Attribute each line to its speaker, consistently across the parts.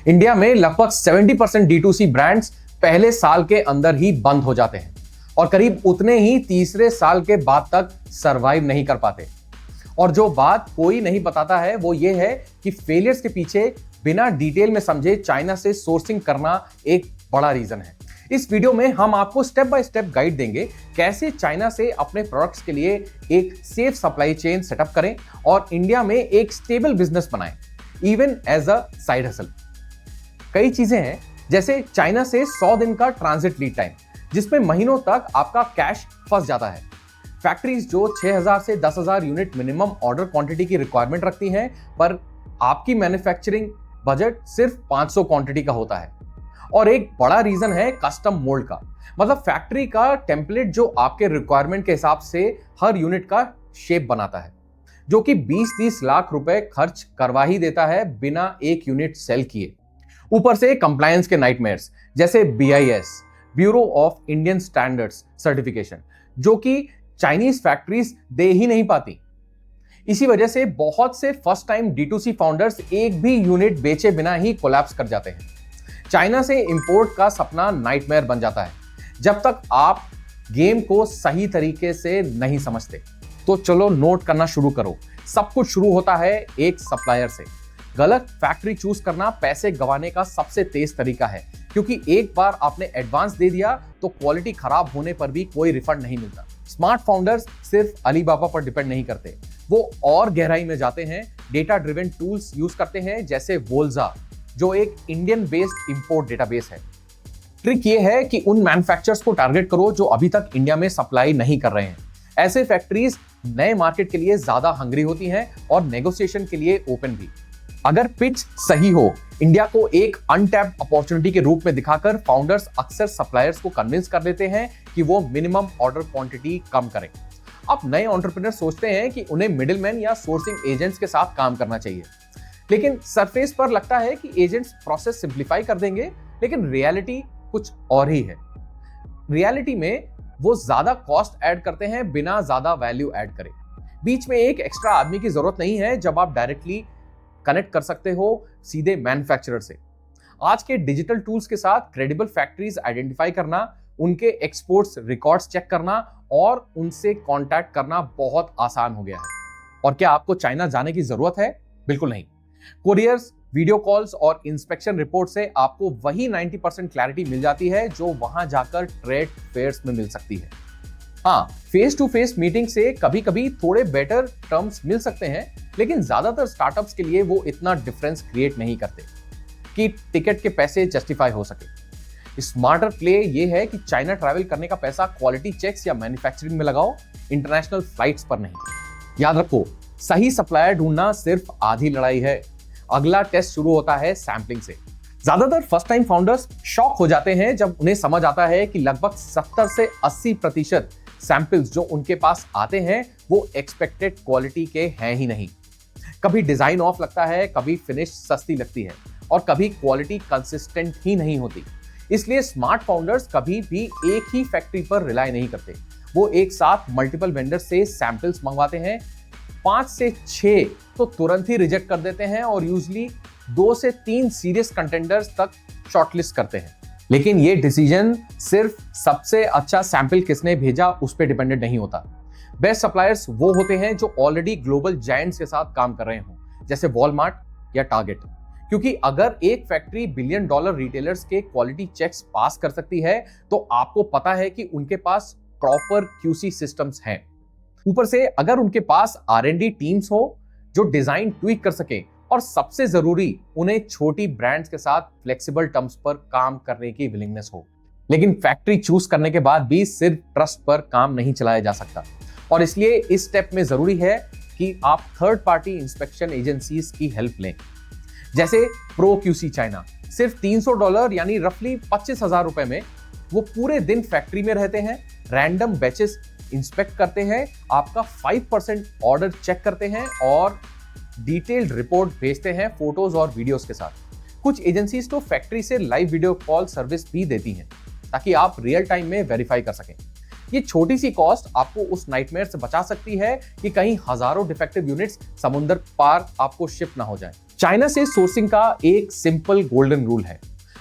Speaker 1: India में लगभग 70% D2C brands पहले साल के अंदर ही बंद हो जाते हैं और करीब उतने ही तीसरे साल के बाद तक सरवाइव नहीं कर पाते। और जो बात कोई नहीं बताता है वो ये है कि फेलियर्स के पीछे बिना डिटेल में समझे चाइना से सोर्सिंग करना एक बड़ा रीजन है। इस वीडियो में हम आपको स्टेप बाय स्टेप गाइड देंगे कैसे चाइना से अपने प्रोडक्ट्स के लिए एक सेफ सप्लाई चेन सेटअप करें और इंडिया में एक स्टेबल बिजनेस बनाएं, even as a side hustle. कई चीजें हैं, जैसे चाइना से 100 दिन का ट्रांजिट लीड टाइम, जिसमें महीनों तक आपका कैश फंस जाता है। फैक्ट्रीज जो 6000 से 10,000 यूनिट मिनिमम ऑर्डर क्वांटिटी की रिक्वायरमेंट रखती हैं, पर आपकी मैन्युफैक्चरिंग बजट सिर्फ 500 क्वांटिटी का होता है। और एक बड़ा रीजन है कस्टम मोल्ड का, मतलब फैक्ट्री का टेम्पलेट जो आपके रिक्वायरमेंट के हिसाब से हर यूनिट का शेप बनाता है, जो कि 20-30 लाख रुपए खर्च करवा ही देता है बिना एक यूनिट सेल किए। ऊपर से कंप्लायंस के नाइटमेयर्स, जैसे BIS, bureau of Indian standards certification, जो कि चाइनीज फैक्ट्रीज दे ही नहीं पाती। इसी वजह से बहुत से फर्स्ट टाइम D2C फाउंडर्स एक भी यूनिट बेचे बिना ही कोलैप्स कर जाते हैं। चाइना से इंपोर्ट का सपना नाइटमेयर बन जाता है जब तक आप गेम को सही तरीके से नहीं समझते। तो चलो नोट करना शुरू करो। सब कुछ शुरू होता है एक सप्लायर से। गलत फैक्ट्री चूज करना पैसे गंवाने का सबसे तेज तरीका है, क्योंकि एक बार आपने एडवांस दे दिया तो क्वालिटी खराब होने पर भी कोई रिफंड नहीं मिलता। स्मार्ट फाउंडर्स सिर्फ अलीबाबा पर डिपेंड नहीं करते, वो और गहराई में जाते हैं। डेटा ड्रिवन टूल्स यूज करते हैं, जैसे वोल्जा, जो एक इंडियन बेस्ड इंपोर्ट डेटाबेस है। ट्रिक ये है कि उन मैन्युफैक्चरर्स को टारगेट करो जो अभी तक इंडिया में सप्लाई नहीं कर रहे हैं। ऐसे फैक्ट्रीज नए मार्केट के लिए ज्यादा हंग्री होती हैं और नेगोशिएशन के लिए ओपन भी। अगर पिच सही हो, इंडिया को एक अनटैप्ड अपॉर्चुनिटी के रूप में दिखाकर फाउंडर्स अक्सर सप्लायर्स को कन्विंस कर देते हैं कि वो मिनिमम ऑर्डर क्वांटिटी कम करें। अब नए एंटरप्रेन्योर सोचते हैं कि उन्हें मिडिलमैन या सोर्सिंग एजेंट्स के साथ काम करना चाहिए, लेकिन सरफेस पर लगता है कि एजेंट्स प्रोसेस सिंप्लीफाई कर देंगे, लेकिन रियलिटी कुछ और ही है। रियलिटी में वो ज्यादा कॉस्ट ऐड करते हैं बिना ज्यादा वैल्यू ऐड करे। बीच में एक एक्स्ट्रा आदमी की जरूरत नहीं है जब आप डायरेक्टली कनेक्ट कर सकते हो सीधे मैन्युफैक्चरर से। आज के डिजिटल टूल्स के साथ क्रेडिबल फैक्ट्रीज आइडेंटिफाई करना, उनके एक्सपोर्ट्स रिकॉर्ड्स चेक करना और उनसे कांटेक्ट करना बहुत आसान हो गया है। और क्या आपको चाइना जाने की जरूरत है? बिल्कुल नहीं। कोरियर्स, वीडियो कॉल्स और इंस्पेक्शन रिपोर्ट से आपको वही 90% क्लैरिटी मिल जाती है जो वहां जाकर ट्रेड फेयर्स में मिल सकती है। हाँ, फेस टू फेस मीटिंग से कभी कभी थोड़े बेटर टर्म्स मिल सकते हैं, लेकिन ज्यादातर स्टार्टअप्स के लिए वो इतना डिफरेंस क्रिएट नहीं करते कि टिकट के पैसे जस्टिफाई हो सके। स्मार्टर प्ले ये है कि चाइना ट्रैवल करने का पैसा क्वालिटी चेक्स या मैन्युफैक्चरिंग में लगाओ, इंटरनेशनल फ्लाइट्स पर नहीं। याद रखो, सही सप्लायर ढूंढना सिर्फ आधी लड़ाई है। अगला टेस्ट शुरू होता है सैंपलिंग से। ज्यादातर फर्स्ट टाइम फाउंडर्स शॉक हो जाते हैं जब उन्हें समझ आता है कि लगभग 70 से 80% सैंपल्स जो उनके पास आते हैं वो एक्सपेक्टेड क्वालिटी के हैं ही नहीं। कभी डिजाइन ऑफ लगता है, कभी फिनिश सस्ती लगती है और कभी क्वालिटी कंसिस्टेंट ही नहीं होती। इसलिए स्मार्ट फाउंडर्स कभी भी एक ही फैक्ट्री पर रिलाय नहीं करते। वो एक साथ मल्टीपल वेंडर से सैंपल्स मंगवाते हैं। 5 से 6 तो तुरंत ही रिजेक्ट कर देते हैं और यूजुअली 2 से 3 सीरियस कंटेंडर्स तक शॉर्टलिस्ट करते हैं। लेकिन ये डिसीजन सिर्फ सबसे अच्छा सैंपल किसने भेजा उस पर डिपेंडेंट नहीं होता। बेस्ट सप्लायर्स वो होते हैं जो ऑलरेडी ग्लोबल जायंट्स के साथ काम कर रहे हों, जैसे वॉलमार्ट या टारगेट। क्योंकि अगर एक फैक्ट्री $1 बिलियन रिटेलर्स के क्वालिटी चेक्स पास कर सकती है, तो आपको पता है कि उनके पास प्रॉपर QC सिस्टम्स हैं। ऊपर से अगर उनके पास R&D टीम्स हो जो डिजाइन ट्वीक कर सके, और सबसे जरूरी उन्हें छोटी ब्रांड्स के साथ फ्लेक्सिबल टर्म्स पर काम करने की विलिंगनेस हो। लेकिन फैक्ट्री चूज करने के बाद भी सिर्फ ट्रस्ट पर काम नहीं चलाया जा सकता, और इसलिए इस स्टेप में जरूरी है कि आप थर्ड पार्टी इंस्पेक्शन एजेंसीज की हेल्प लें, जैसे प्रो QC चाइना। सिर्फ $300 यानी रफली 25,000 रुपए में वो पूरे दिन फैक्ट्री में रहते हैं, रैंडम बैचेस इंस्पेक्ट करते हैं, आपका 5% ऑर्डर चेक करते हैं और डिटेल्ड रिपोर्ट भेजते हैं फोटोज और वीडियोस के साथ। कुछ एजेंसीज तो फैक्ट्री से लाइव वीडियो कॉल सर्विस भी देती हैं ताकि आप रियल टाइम में वेरीफाई कर सकें। ये छोटी सी कॉस्ट आपको उस नाइटमेयर से बचा सकती है कि कहीं हजारों डिफेक्टिव यूनिट्स समुद्र पार आपको शिप ना हो जाए। चाइना से सोर्सिंग का एक सिंपल गोल्डन रूल है,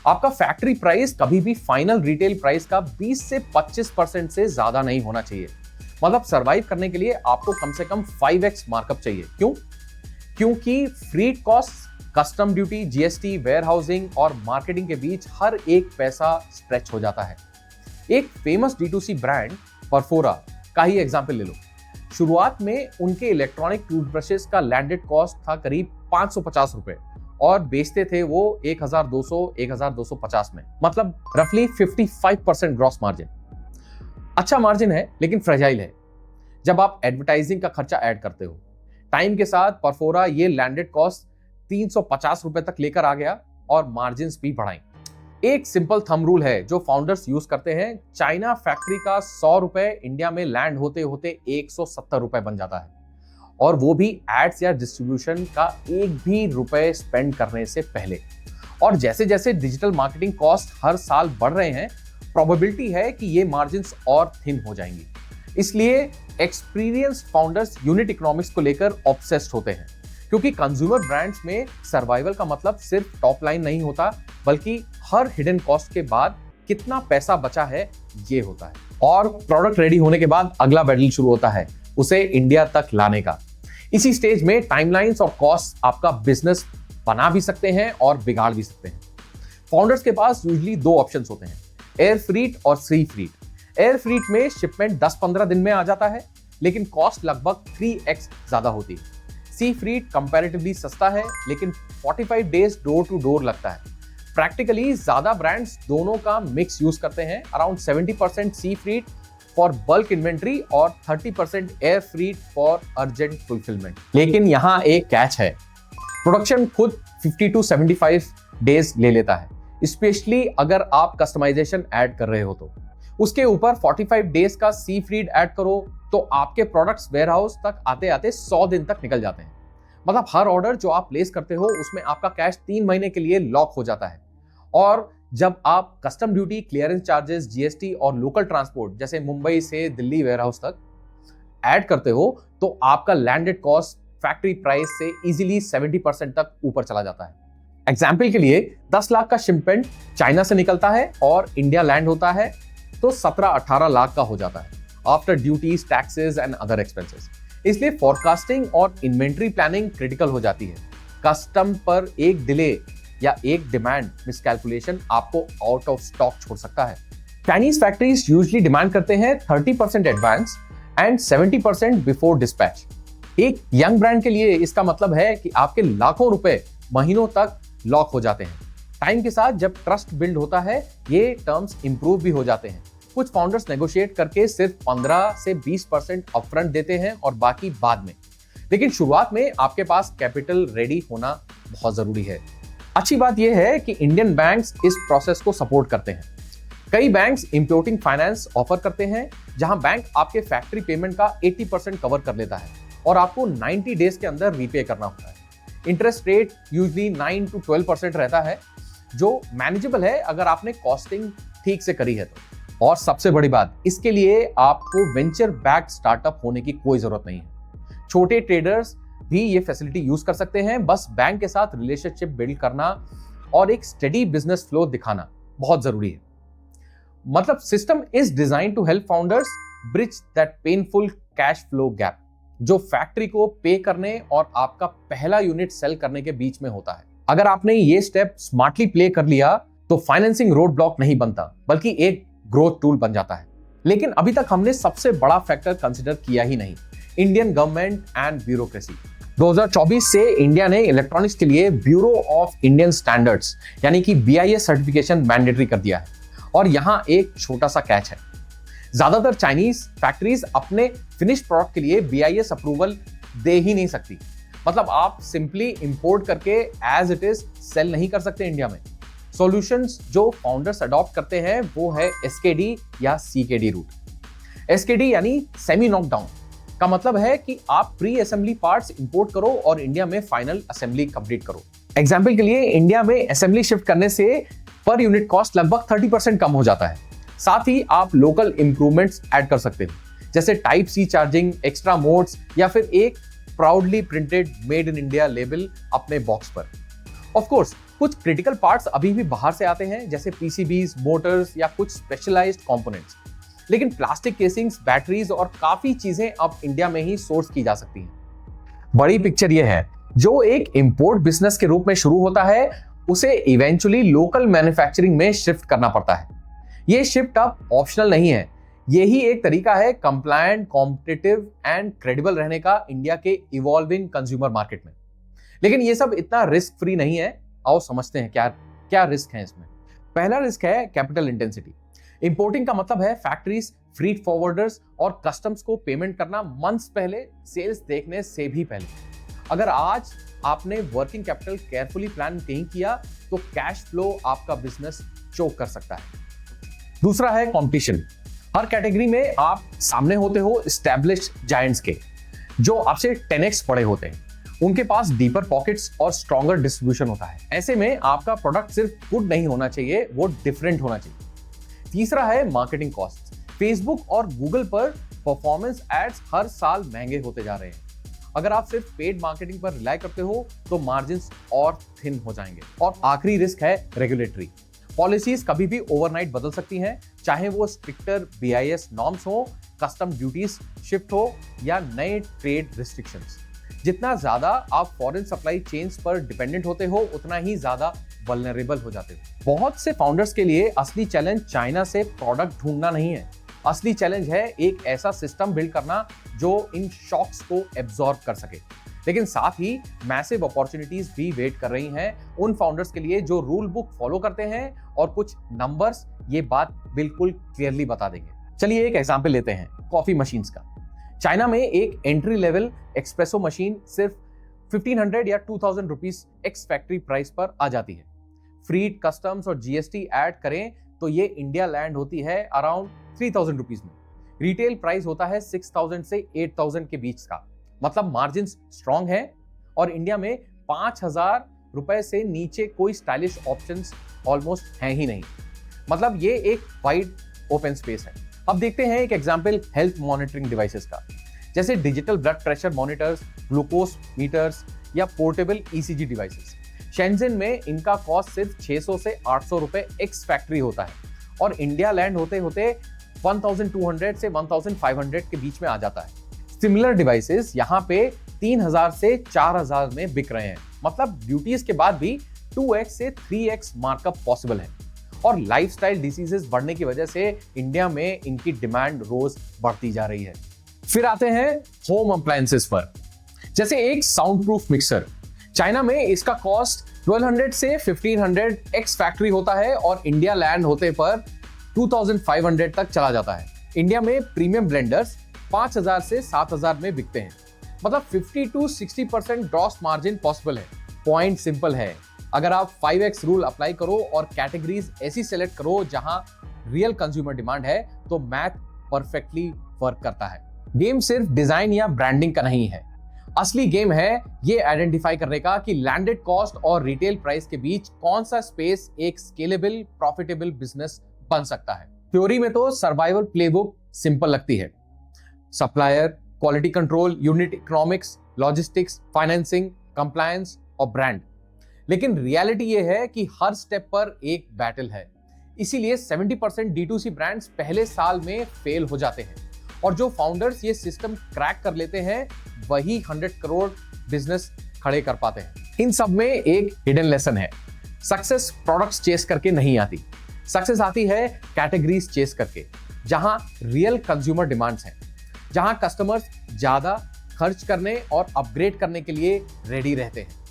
Speaker 1: आपका फैक्ट्री प्राइस कभी भी फाइनल रिटेल प्राइस का 20 से 25% से ज्यादा नहीं होना चाहिए। मतलब सरवाइव करने के लिए आपको कम से कम 5x मार्कअप चाहिए। क्यों? क्योंकि freight cost, custom duty, GST, warehousing और मार्केटिंग के बीच हर एक पैसा स्ट्रेच हो जाता है। एक फेमस D2C ब्रांड परफोरा का ही एग्जांपल ले लो। शुरुआत में उनके इलेक्ट्रॉनिक टूथब्रशेस का लैंडेड कॉस्ट था करीब 550 रुपए और बेचते थे वो 1250 में, मतलब रफली 55% ग्रॉस मार्जिन। अच्छा मार्जिन है लेकिन फ्रेजाइल है जब आप एडवर्टाइजिंग का खर्चा ऐड करते हो। टाइम के साथ परफोरा ये लैंडेड कॉस्ट 350 रुपए तक लेकर आ गया और मार्जिन भी बढ़ाई। एक सिंपल थंब रूल है जो फाउंडर्स यूज करते हैं, चाइना फैक्ट्री का 100 रुपए इंडिया में लैंड होते होते 170 रुपए बन जाता है, और वो भी एड्स या डिस्ट्रीब्यूशन का एक भी रुपए स्पेंड करने से पहले। और जैसे जैसे डिजिटल मार्केटिंग कॉस्ट हर साल बढ़ रहे हैं, प्रोबेबिलिटी है कि ये मार्जिन्स और थिन हो जाएंगी। इसलिए एक्सपीरियंस्ड फाउंडर्स यूनिट इकोनॉमिक्स को लेकर ऑब्सेस्ड होते हैं, क्योंकि कंज्यूमर ब्रांड्स में सर्वाइवल का मतलब सिर्फ टॉप लाइन नहीं होता, बल्कि हर हिडन कॉस्ट के बाद कितना पैसा बचा है ये होता है। और प्रोडक्ट रेडी होने के बाद अगला बैटल शुरू होता है, उसे इंडिया तक लाने का। इसी स्टेज में टाइमलाइंस और कॉस्ट आपका बिजनेस बना भी सकते हैं और बिगाड़ भी सकते हैं। फाउंडर्स के पास यूजुअली दो ऑप्शंस होते हैं, एयर फ्रीट और सी फ्रीट। एयर फ्रीट में शिपमेंट 10-15 दिन में आ जाता है, लेकिन कॉस्ट लगभग 3x ज्यादा होती है। सी फ्रीट कंपैरेटिवली सस्ता है, लेकिन 45 डेज डोर टू डोर लगता है। प्रैक्टिकली ज्यादा ब्रांड्स दोनों का मिक्स यूज करते हैं, around 70% sea freight for bulk inventory और 30% air freight for urgent fulfilment. लेकिन यहाँ एक कैच है, प्रोडक्शन खुद 50 to 75 डेज ले लेता है, स्पेशली अगर आप कस्टमाइजेशन ऐड कर रहे हो तो। उसके ऊपर 45 डेज का सी फ्रीट ऐड करो तो आपके प्रोडक्ट्स वेयरहाउस तक आते आते 100 दिन तक निकल जाते हैं। मतलब हर ऑर्डर जो आप प्लेस करते हो उसमें आपका कैश 3 महीने के लिए लॉक हो जाता है। और जब आप custom duty, clearance charges, GST और लोकल ट्रांसपोर्ट जैसे मुंबई से दिल्ली वेयरहाउस तक ऐड करते हो तो आपका लैंडेड कॉस्ट फैक्ट्री प्राइस से इजीली 70% तक ऊपर चला जाता है। एग्जाम्पल के लिए 10 लाख का शिपमेंट चाइना से निकलता है और इंडिया लैंड होता है तो 17-18 लाख का हो जाता है after duties, taxes and other expenses. इसलिए फोरकास्टिंग और इन्वेंट्री प्लानिंग क्रिटिकल हो जाती है। कस्टम पर एक डिले या एक डिमांड मिसकैलकुलेशन आपको आउट ऑफ स्टॉक छोड़ सकता है। चाइनीज फैक्ट्रीज यूजुअली डिमांड करते हैं 30% एडवांस एंड 70% बिफोर डिस्पैच। एक यंग ब्रांड के लिए इसका मतलब है कि आपके लाखों रुपए महीनों तक लॉक हो जाते हैं। टाइम के साथ जब ट्रस्ट बिल्ड होता है, ये टर्म्स इंप्रूव भी हो जाते हैं। कुछ फाउंडर्स नेगोशिएट करके सिर्फ 15 से 20% अपफ्रंट देते हैं और बाकी बाद में। लेकिन शुरुआत में आपके पास कैपिटल रेडी होना बहुत जरूरी है। अच्छी बात यह है कि इंडियन बैंक्स इस प्रोसेस को सपोर्ट करते हैं। कई बैंक्स इंपोर्टिंग फाइनेंस ऑफर करते हैं, जहां बैंक आपके फैक्ट्री पेमेंट का 80% कवर कर लेता है और आपको 90 डेज के अंदर रीपे करना होता है। इंटरेस्ट रेट यूजुअली 9 to 12% रहता है, जो मैनेजेबल है अगर आपने कॉस्टिंग ठीक से करी है तो। और सबसे बड़ी बात, इसके लिए आपको वेंचर बैक स्टार्टअप होने की कोई जरूरत नहीं है। छोटे ट्रेडर्स भी ये फैसिलिटी यूज कर सकते हैं। बस बैंक के साथ रिलेशनशिप बिल्ड करना और एक स्टेडी बिजनेस फ्लो दिखाना बहुत जरूरी है। मतलब system is design to help founders bridge that painful cash flow gap जो फैक्ट्री को पे करने और आपका पहला यूनिट सेल करने के बीच में होता है। अगर आपने ये स्टेप स्मार्टली प्ले कर लिया तो फाइनेंसिंग रोड ब्लॉक नहीं बनता, बल्कि एक ग्रोथ टूल बन जाता है। लेकिन अभी तक हमने सबसे बड़ा फैक्टर कंसिडर किया ही नहीं, इंडियन गवर्नमेंट एंड ब्यूरोक्रेसी। 2024 से इंडिया ने इलेक्ट्रॉनिक्स के लिए ब्यूरो ऑफ इंडियन स्टैंडर्ड्स यानी कि BIS सर्टिफिकेशन मैंडेटरी कर दिया है। और यहां एक छोटा सा कैच है, ज्यादातर चाइनीज फैक्ट्रीज अपने फिनिश प्रोडक्ट के लिए BIS अप्रूवल दे ही नहीं सकती। मतलब आप सिंपली इंपोर्ट करके एज इट इज सेल नहीं कर सकते इंडिया में। सॉल्यूशंस जो फाउंडर्स अडॉप्ट करते हैं वो है SKD या CKD रूट। SKD यानी सेमी नॉकडाउन का मतलब है कि आप प्री असेंबली पार्ट्स इंपोर्ट करो और इंडिया में फाइनल असेंबली कंप्लीट करो। एग्जाम्पल के लिए इंडिया में असेंबली शिफ्ट करने से पर यूनिट कॉस्ट लगभग 30% कम हो जाता है। साथ ही आप लोकल इंप्रूवमेंट्स ऐड कर सकते हो, जैसे type C charging, extra modes या फिर एक proudly printed made in India label अपने बॉक्स पर। ऑफ कोर्स कुछ क्रिटिकल पार्ट्स अभी भी बाहर से आते हैं, जैसे पीसीबीज, मोटर्स या कुछ स्पेशलाइज्ड कंपोनेंट्स, लेकिन प्लास्टिक केसिंग्स, बैटरीज और काफी चीजें अब इंडिया में ही सोर्स की जा सकती हैं। बड़ी पिक्चर यह है, जो एक इंपोर्ट बिजनेस के रूप में शुरू होता है उसे इवेंचुअली लोकल मैन्युफैक्चरिंग में शिफ्ट करना पड़ता है। यह शिफ्ट अब ऑप्शनल नहीं है, यही एक तरीका है कंप्लायंट, कॉम्पिटिटिव एंड क्रेडिबल रहने का इंडिया के इवॉल्विंग कंज्यूमर मार्केट में। लेकिन ये सब इतना रिस्क फ्री नहीं है। आओ समझते हैं क्या क्या रिस्क है इसमें। पहला रिस्क है कैपिटल इंटेंसिटी। इंपोर्टिंग का मतलब है फैक्ट्रीज, फ्रीट फॉरवर्डर्स और कस्टम्स को पेमेंट करना मंथ्स पहले, सेल्स देखने से भी पहले। अगर आज आपने वर्किंग कैपिटल केयरफुली प्लान नहीं किया तो कैश फ्लो आपका बिजनेस चोक कर सकता है। दूसरा है कंपटीशन। हर कैटेगरी में आप सामने होते हो एस्टैब्लिश्ड जायंट्स के, जो आपसे 10x बड़े होते हैं। उनके पास डीपर पॉकेट्स और स्ट्रॉन्गर डिस्ट्रीब्यूशन होता है। ऐसे में आपका प्रोडक्ट सिर्फ गुड नहीं होना चाहिए, वो डिफरेंट होना चाहिए। तीसरा है मार्केटिंग कॉस्ट। फेसबुक और गूगल पर परफॉर्मेंस एड्स हर साल महंगे होते जा रहे हैं। अगर आप सिर्फ पेड मार्केटिंग पर रिलाई करते हो तो मार्जिन्स और थिन हो जाएंगे। और आखिरी रिस्क है रेगुलेटरी। पॉलिसीज कभी भी ओवरनाइट बदल सकती हैं, चाहे वो स्ट्रिक्टर BIS नॉर्म्स हो, कस्टम ड्यूटीज शिफ्ट हो या नए ट्रेड रिस्ट्रिक्शंस। जितना ज्यादा आप फॉरेन सप्लाई चेन्स पर डिपेंडेंट होते हो उतना ही ज्यादा वल्नरेबल हो जाते हो। बहुत से फाउंडर्स के लिए असली चैलेंज चाइना से प्रोडक्ट ढूंढना नहीं है, असली चैलेंज है एक ऐसा सिस्टम बिल्ड करना जो इन शॉक्स को एब्जॉर्ब कर सके। लेकिन साथ ही मैसिव अपॉर्चुनिटीज भी वेट कर रही हैं उन फाउंडर्स के लिए जो रूल बुक फॉलो करते हैं, और कुछ नंबर्स ये बात बिल्कुल क्लियरली बता देंगे। चलिए एक एग्जांपल लेते हैं कॉफी मशीन्स का। चाइना में एक एंट्री लेवल एक्सप्रेसो मशीन सिर्फ 1500 या 2000 रुपीस एक्स फैक्ट्री प्राइस पर आ जाती है। फ्रीट, कस्टम्स और GST ऐड करें तो ये इंडिया लैंड होती है अराउंड 3000 रुपीस में। रिटेल प्राइस होता है 6000 से 8000 के बीच का। मतलब मार्जिन स्ट्रॉन्ग है, और इंडिया में 5000 रुपए से नीचे कोई स्टाइलिश ऑप्शंस ऑलमोस्ट हैं ही नहीं। मतलब ये एक वाइड ओपन स्पेस है। अब देखते हैं एक एग्जांपल हेल्थ मॉनिटरिंग डिवाइसेस का, जैसे digital blood pressure monitors, glucose meters या पोर्टेबल ECG डिवाइसेस। शेंजन में इनका कॉस्ट सिर्फ 600 से 800 रुपए एक्स फैक्ट्री होता है, और इंडिया लैंड होते होते 1200 से 1500 के बीच में आ जाता है। सिमिलर डिवाइसेस यहाँ पे 3000 से 4000 में बिक रहे हैं। मतलब ड्यूटीज के बाद भी 2x से 3x मार्कअप पॉसिबल है। और लाइफस्टाइल डिसीजेस बढ़ने की वजह से इंडिया में इनकी डिमांड रोज बढ़ती जा रही है। फिर आते हैं होम अप्लायंसेस पर, जैसे एक साउंड प्रूफ मिक्सर। चाइना में इसका कॉस्ट 1200 से 1500 एक्स फैक्ट्री होता है, और इंडिया लैंड होते पर 2500 तक चला जाता है। इंडिया में प्रीमियम ब्लेंडर्स 5000 से 7000 में बिकते हैं। मतलब 50 to 60% ग्रॉस मार्जिन पॉसिबल है। पॉइंट सिंपल है, अगर आप 5x रूल अप्लाई करो और कैटेगरीज ऐसी सेलेक्ट करो जहां रियल कंज्यूमर डिमांड है, तो मैथ परफेक्टली वर्क करता है। गेम सिर्फ डिजाइन या ब्रांडिंग का नहीं है, असली गेम है ये आइडेंटिफाई करने का कि लैंडेड कॉस्ट और रिटेल प्राइस के बीच कौन सा स्पेस एक स्केलेबल, प्रॉफिटेबल बिजनेस बन सकता है। थ्योरी में तो सर्वाइवल प्लेबुक सिंपल लगती है, supplier, quality control, unit economics, logistics, financing, compliance और ब्रांड। लेकिन रियलिटी ये है कि हर स्टेप पर एक बैटल है। इसीलिए 70% D2C ब्रांड्स पहले साल में फेल हो जाते हैं, और जो फाउंडर्स ये सिस्टम क्रैक कर लेते हैं वही 100 करोड़ बिजनेस खड़े कर पाते हैं। इन सब में एक हिडन लेसन है, सक्सेस प्रोडक्ट्स चेस करके नहीं आती, सक्सेस आती है कैटेगरीज चेस करके, जहां रियल कंज्यूमर डिमांड्स हैं, जहां कस्टमर्स ज्यादा खर्च करने और अपग्रेड करने के लिए रेडी रहते हैं।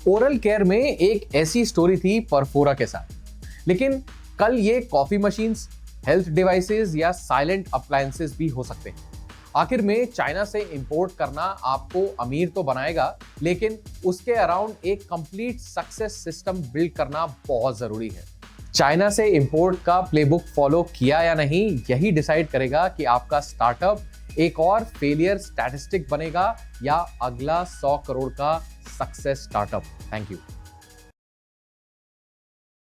Speaker 1: ओरल केयर में एक ऐसी स्टोरी थी परफोरा के साथ, लेकिन कल ये कॉफी मशीन्स, हेल्थ डिवाइसेस या साइलेंट अप्लायंसेस भी हो सकते हैं। आखिर में चाइना से इंपोर्ट करना आपको अमीर तो बनाएगा, लेकिन उसके अराउंड एक कंप्लीट सक्सेस सिस्टम बिल्ड करना बहुत जरूरी है। चाइना से इंपोर्ट का प्लेबुक फॉलो किया या नहीं, यही डिसाइड करेगा कि आपका स्टार्टअप एक और फेलियर स्टैटिस्टिक बनेगा या अगला 100 करोड़ का सक्सेस स्टार्टअप। Thank you.